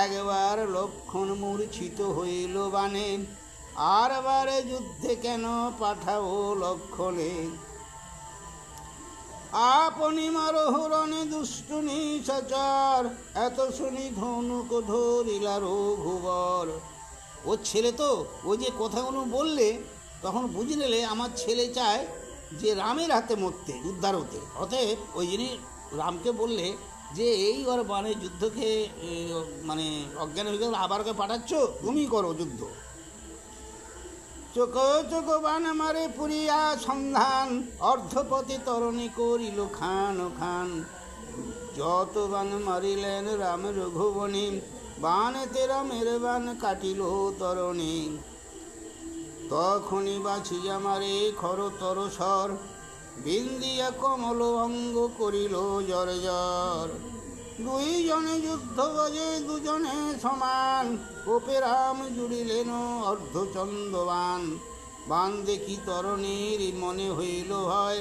একবার লক্ষণ মূর্ছিত হইল বানে, আর বারে যুদ্ধে কেন পাঠাও লক্ষণে। আপনি মারোহরণে দুষ্টু নিশাচর, এত শুনি ধনুক ধরিলা রঘুবর। ওর ছেলে তো ওই যে কথাগুলো বললে, তখন বুঝে নিলে আমার ছেলে চায় যে রামের হাতে মরতে, উদ্ধার হতে। অতএব ওই যিনি রামকে বললে যে এই ওর বানে যুদ্ধকে মানে অজ্ঞান হয়ে গেল, আবার ওকে পাঠাচ্ছ, তুমি করো যুদ্ধ। চোখ চোখ বান মারে পুরিয়া সন্ধান, অর্ধপতি তরণী করিল খান খান। যত বান মারিলেন রাম রঘুবনী, বানেতে রামের বান কাটিল তরণী। তখনই বাছিয়া মারে খরতর স্বর, বিন্দিয়া কমল অঙ্গ করিল জর জর। দুইজনে যুদ্ধ বাজে দুজনে সমান, কোপে রাম জুড়িলেন অর্ধচন্দ্রবান। বান দেখি তরণীর মনে হইল ভয়,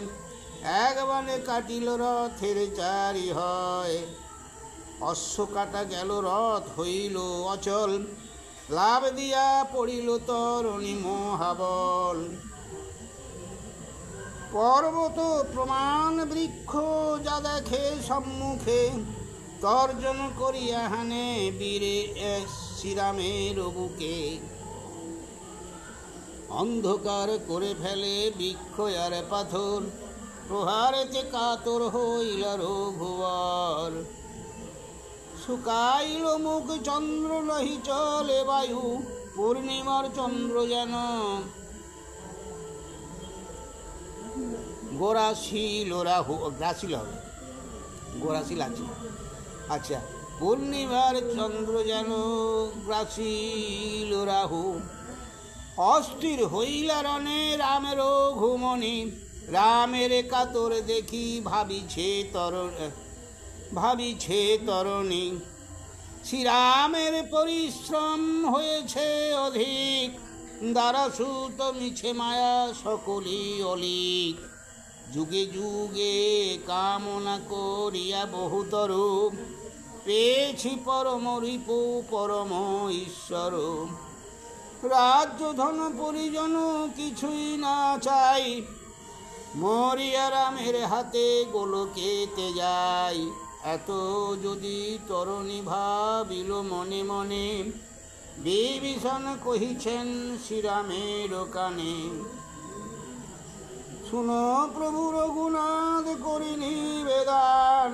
এক বানে কাটিল রথের চারি হয়। অশ্ব কাটা গেল রথ হইল অচল, লাভ দিয়া পড়িল তরণী মহাবল। পর্বত প্রমাণ বৃক্ষ যা দেখে সম্মুখে, তর্জন করিয়া হানে বীরে শ্রীরামের বুকে। অন্ধকার করে ফেলে বৃক্ষ আর পাথর, প্রহারেতে কাতর হইল রঘুবর। শুকাইল মুখ চন্দ্র লহি চলে বায়ু, পূর্ণিমার চন্দ্র যেন গোরাশিল রাহু। গ্রাসিল হবে, গোরাশিল আছে। আচ্ছা, পূর্ণিমার চন্দ্র যেন গ্রাসিল রাহু। অস্থির হইলা রণে রামের ঘুমনি, রামের কাতর দেখি ভাবিছে তরণী। শ্রীরামের পরিশ্রম হয়েছে অধিক, দ্বারাসুত মিছে মায়া সকলই অলিক। যুগে যুগে কামনা করিয়া বহুতর, পেয়েছি পরম রিপু পরম ঈশ্বর। রাজ্য ধন পরিজন কিছুই না চাই, মরিয়া রামের হাতে গোলকেতে যাই। এত যদি তরণী ভাবিল মনে মনে, বিভীষণ কহিছেন শ্রীরামের কানে। শুনো প্রভু রঘুনাথ করি নিবেদন,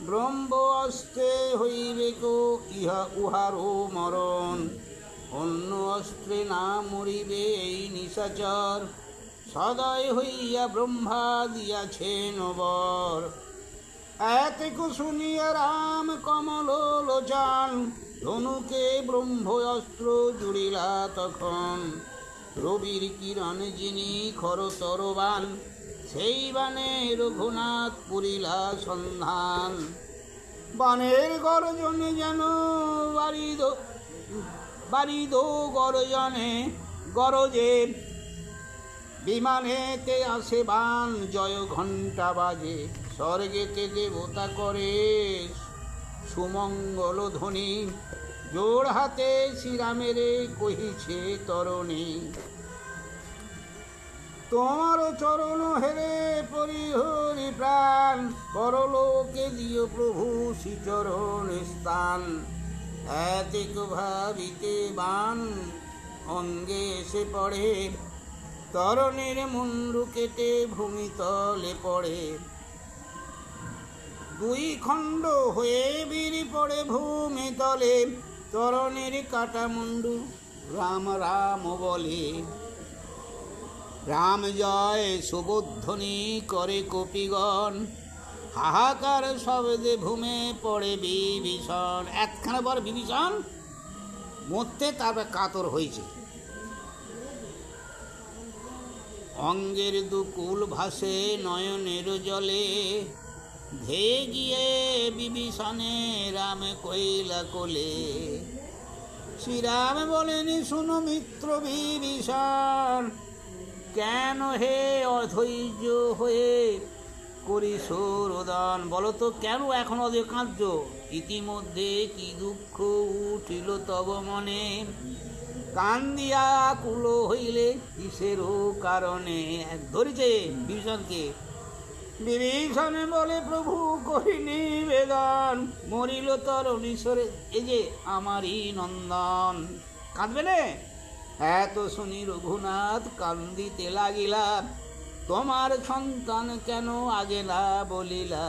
ব্রহ্ম অস্ত্রে হইবে কো উহারও মরণ। অন্য অস্ত্রে না মরিবে এই নিশাচর, সদয় হইয়া ব্রহ্মা দিয়াছেন বর। এতেক শুনিয়া রাম কমল লোচন, ধনুকে ব্রহ্ম অস্ত্র জুড়িলা তখন। রবির কিরণ যিনি খরতর বান, সেই বানে রঘুনাথ পুরিলা সন্ধান। বানের গর্জনে যেন বারিদ গর্জনে গরজে, বিমানেতে আসে বান জয় ঘণ্টা বাজে। স্বর্গেতে দেবতা করে সুমঙ্গল ধ্বনি, জোড় হাতে শ্রীরামের কহিছে তরণী। তোমার চরণ হেরে পরিহরি প্রাণ, পরলোকে দিও প্রভু শ্রীচরণ স্থান। এতেক ভাবিতে বান অঙ্গে এসে পড়ে, তরণীর মুন্ডু কেটে ভূমিতলে পড়ে, দুই খণ্ড হয়ে বীর পড়ে ভূমিতলে, তরণীর কাটা মুন্ডু রাম রাম বলে। রাম জয় সুবোধ্বনি করে কপিগণ, হাহাকার শব্দে ভূমে পড়ে বিভীষণ। একখানা পর বিভীষণ মরতে তারপর কাতর হয়েছে। অঙ্গের দুকুল ভাসে নয়নের জলে, ধেয়ে গিয়ে বিভীষণে রাম কইলা কোলে। শ্রীরাম বলেন শুনো মিত্র বিভীষণ, কেন হে অধৈর্য হয়ে করিস রোদন। বলো তো কেন এখন অধৈর্য কাঁদছ? ইতিমধ্যে কি দুঃখ উঠিল তব মনে, কান্দিয়া কুল হইলে কিসেরও কারণে। ধরেছে বিভীষণকে। বিভীষণ বলে প্রভু করি নিবেদন, মরিল তরণী সরে এই যে আমারই নন্দন। কাঁদবে না? এত শুনি রঘুনাথ কান্দিতে লাগিলা, তোমার সন্তান কেন আগে না বলিলা।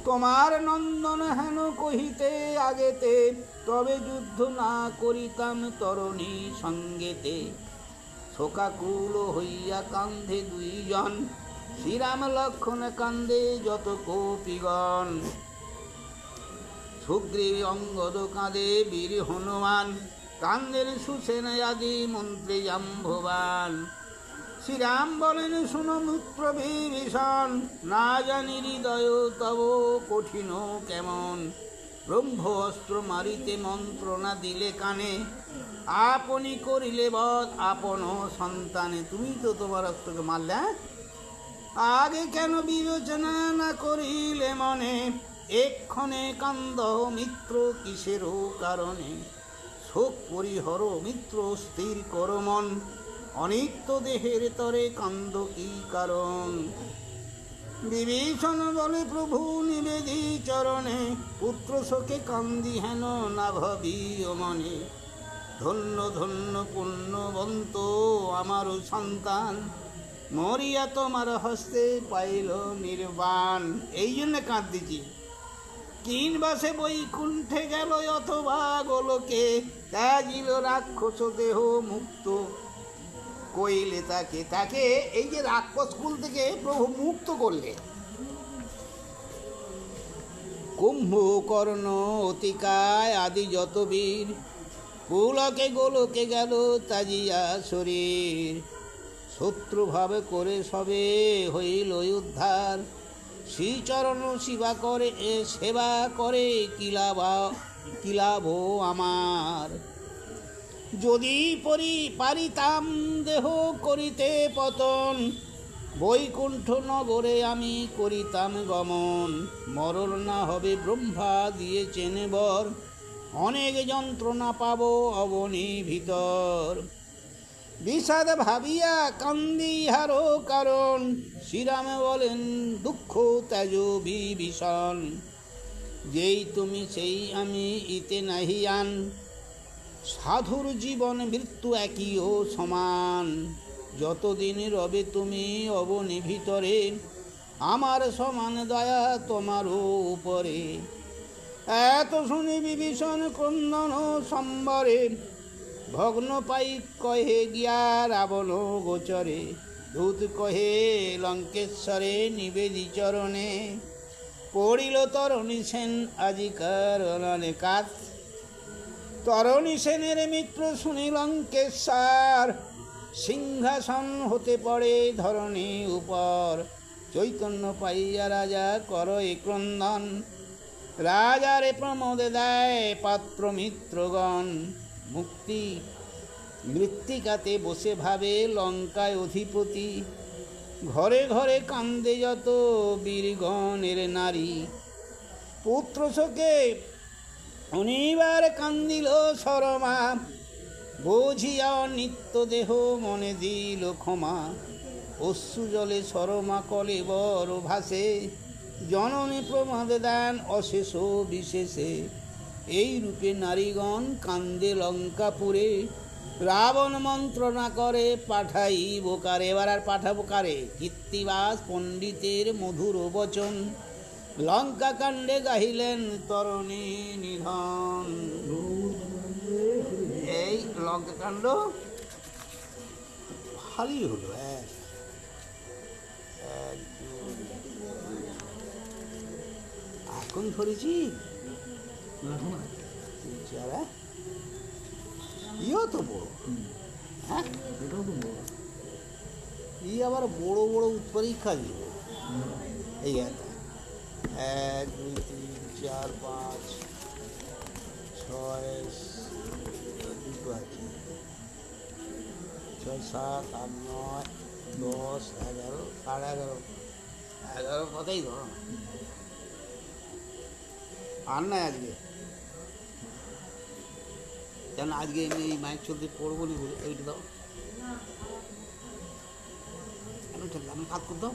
তোমার নন্দন হেন কহিতে আগেতে, তবে যুদ্ধ না করিতাম তরণী সঙ্গেতে। শোকাকুল হইয়া কান্ধে দুইজন, শ্রীরাম লক্ষণ কান্দে যত কপিগণ। সুগ্রীব অঙ্গদ কাঁদে বীর হনুমান, কান্দের সুসেন আদি মন্ত্রী জাম্ববান। শ্রীরাম বলেন শুনো মিত্র বিভীষণ, না জানি হৃদয় তব কঠিন কেমন। ব্রহ্ম অস্ত্র মারিতে মন্ত্রণা দিলে কানে, আপনি করিলে বধ আপন সন্তানে। তুমি তো তোমার অস্ত্রকে মারলে, আগে কেন বিবেচনা না করিলে মনে। এক্ষণে কান্দ মিত্র কিসেরও কারণে, শোক পরিহর মিত্র স্থির কর মন। অনিত্য দেহের তরে কান্দ কি কারণ। বিভীষণ বলে প্রভু নিবেদি চরণে, পুত্র শোকে কান্দি হেন না ভাবি ও মনে। ধন্য ধন্য পুণ্যবন্ত আমার সন্তান, মরিয়া তোমার হস্তে পাইল নির্বাণ। এই জন্য কাঁদিছি। কিন বাসে বৈকুণ্ঠে গেল অথবা গোলকে, ত্যাজিল রাক্ষস দেহ মুক্ত কইলে তাকে। তাকে এই যে রাক্ষস কুল থেকে প্রভু মুক্ত করলে। কুম্ভকর্ণ অতিকায় আদি যত বীর, পুলকে গোলকে গেল তাজিয়া শরীর। শত্রুভাব করে সবে হইল উদ্ধার, শ্রীচরণ সেবা করে কিলাভ আমার। যদি পারিতাম দেহ করিতে পতন, বৈকুণ্ঠ নগরে আমি করিতাম গমন। মরণ না হবে ব্রহ্মা দিয়েছেন বর, অনেক যন্ত্রণা পাব অবনী ভিতর। বিষাদ ভাবিয়া কান্দি ইহারও কারণ, শ্রীরাম বলেন দুঃখ ত্যাজ বিভীষণ। যেই তুমি সেই আমি ইতে নাহিয়ান, সাধুর জীবন মৃত্যু একই ও সমান। যতদিন রবে তুমি অবনী ভিতরে, আমার সমান দয়া তোমারও উপরে। এত শুনি বিভীষণ ক্রন্দন সম্বরে, ভগ্ন পাই কহে গিয়া রাবণ গোচরে। দূত কহে লঙ্কেশ্বরে নিবেদি চরণে, পড়িল তরণী সেন আজিকার কাত। তরণী সেনের মিত্র শুনি লঙ্কেশ্বর, সিংহাসন হতে পড়ে ধরণী উপর। চৈতন্য পাইয়া রাজা করয় ক্রন্দন, রাজারে প্রমোদ দেয় পাত্র মিত্রগণ। মুক্তি মৃত্তিকাতে বসে ভাবে লঙ্কায় অধিপতি, ঘরে ঘরে কান্দে যত বীরগণের নারী। পুত্র শোকে অনিবার কান্দিল শরমা, বুঝিয়া নিত্য দেহ মনে দিল ক্ষমা। অশ্রু জলে শরমা কলে বর ভাসে, জননী প্রমাদ দেন অশেষ বিশেষে। এই রূপে নারীগণ কান্দে লঙ্কাপুরে, রাবণ মন্ত্রণা করে পাঠাইব কারে, এবার আর পাঠাবো কারে? কীর্তিবাস পণ্ডিতের মধুর বচন, লঙ্কা কাণ্ডে গাহিলেন তরণী নিধন। এই লঙ্কা কাণ্ড ভালোই হলো। এক এক দুই, এখন ধরেছি তিন চার, ইও তো বড়, হ্যাঁ ই আবার বড় বড় পরীক্ষা দিব। এই এক দুই তিন চার পাঁচ ছয়, দুটো আছে, ছয় সাত আট নয় 10 11 সাড়ে 11, 11 কথাই ধরো না। আর নাই আজকে, কেন আজকে এমনি এই মাইক চলতে পড়বো নি বলে এইটা দাও, আমি কাজ করতাম।